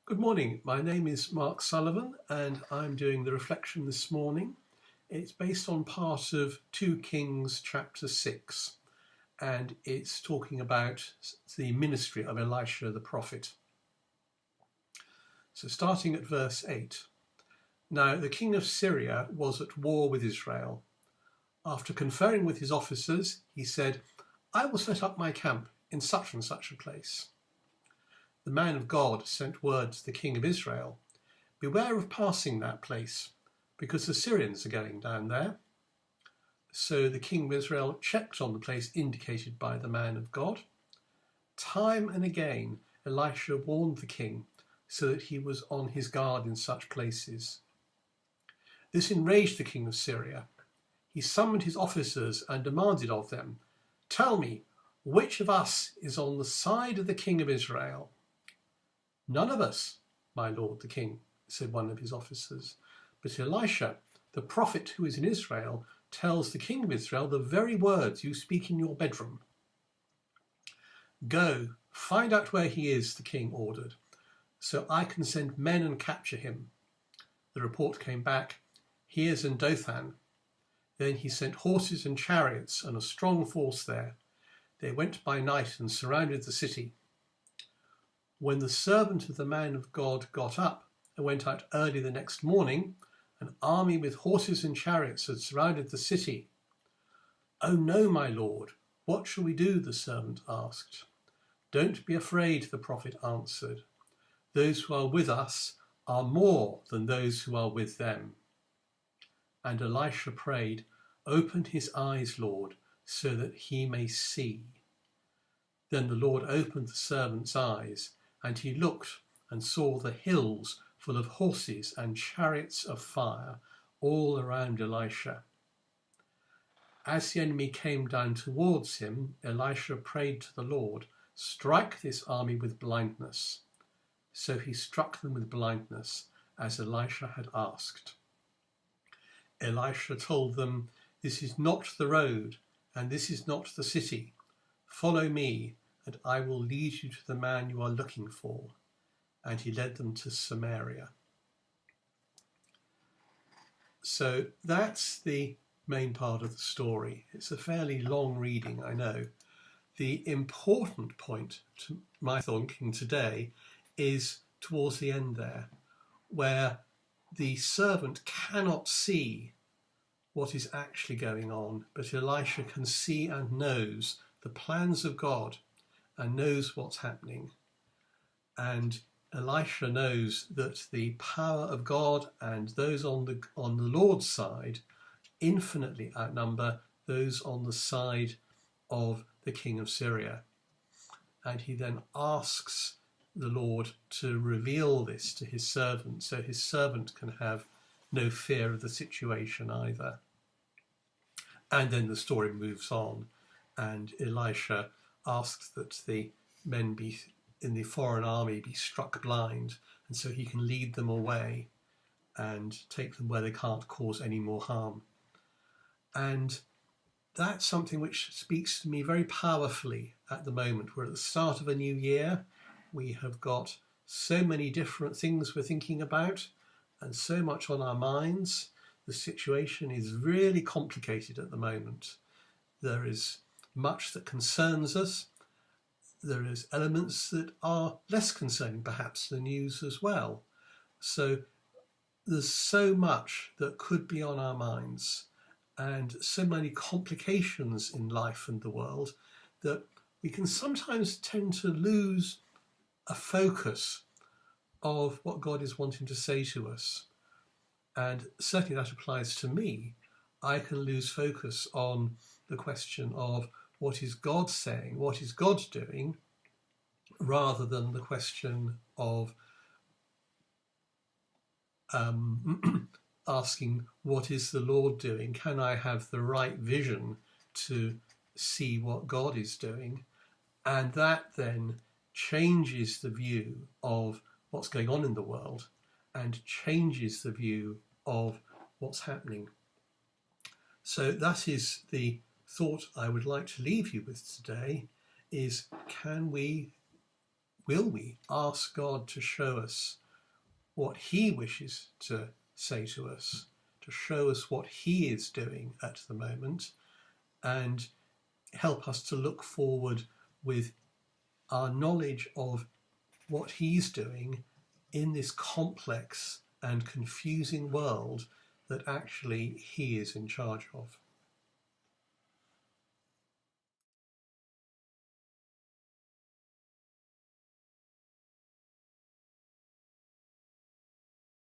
Good morning. My name is Mark Sullivan and I'm doing the reflection this morning. It's based on part of 2 Kings chapter 6 and it's talking about the ministry of Elisha the prophet. So starting at verse 8. Now the king of Syria was at war with Israel. After conferring with his officers, he said, "I will set up my camp in such and such a place." The man of God sent word to the king of Israel, "Beware of passing that place, because the Syrians are going down there." So the king of Israel checked on the place indicated by the man of God. Time and again, Elisha warned the king so that he was on his guard in such places. This enraged the king of Syria. He summoned his officers and demanded of them, "Tell me, which of us is on the side of the king of Israel?" "None of us, my lord the king," said one of his officers. "But Elisha, the prophet who is in Israel, tells the king of Israel the very words you speak in your bedroom." "Go, find out where he is," the king ordered, "so I can send men and capture him." The report came back, "He is in Dothan." Then he sent horses and chariots and a strong force there. They went by night and surrounded the city. When the servant of the man of God got up and went out early the next morning, an army with horses and chariots had surrounded the city. "Oh no, my lord, what shall we do?" the servant asked. "Don't be afraid," the prophet answered. "Those who are with us are more than those who are with them." And Elisha prayed, "Open his eyes, Lord, so that he may see." Then the Lord opened the servant's eyes, and he looked and saw the hills full of horses and chariots of fire all around Elisha. As the enemy came down towards him, Elisha prayed to the Lord, "Strike this army with blindness." So he struck them with blindness, as Elisha had asked. Elisha told them, "This is not the road, and this is not the city. Follow me, and I will lead you to the man you are looking for." And he led them to Samaria. So that's the main part of the story. It's a fairly long reading, I know. The important point to my thinking today is towards the end there, where the servant cannot see what is actually going on, but Elisha can see and knows the plans of God and knows what's happening. And Elisha knows that the power of God and those on the Lord's side infinitely outnumber those on the side of the king of Syria. And he then asks the Lord to reveal this to his servant, so his servant can have no fear of the situation either. And then the story moves on, and Elisha asks that the men in the foreign army be struck blind, and so he can lead them away and take them where they can't cause any more harm. And that's something which speaks to me very powerfully at the moment. We're at the start of a new year. We have got so many different things we're thinking about and so much on our minds. The situation is really complicated at the moment. There is much that concerns us. There is elements that are less concerning, perhaps the news as well. So there's so much that could be on our minds and so many complications in life and the world that we can sometimes tend to lose a focus of what God is wanting to say to us. And certainly that applies to me. I can lose focus on the question of what is God saying, what is God doing, rather than the question of asking, what is the Lord doing? Can I have the right vision to see what God is doing? And that then changes the view of what's going on in the world and changes the view of what's happening. So that is the thought I would like to leave you with today, is can we will we ask God to show us what he wishes to say to us, to show us what he is doing at the moment, and help us to look forward with our knowledge of what he's doing in this complex and confusing world that actually he is in charge of.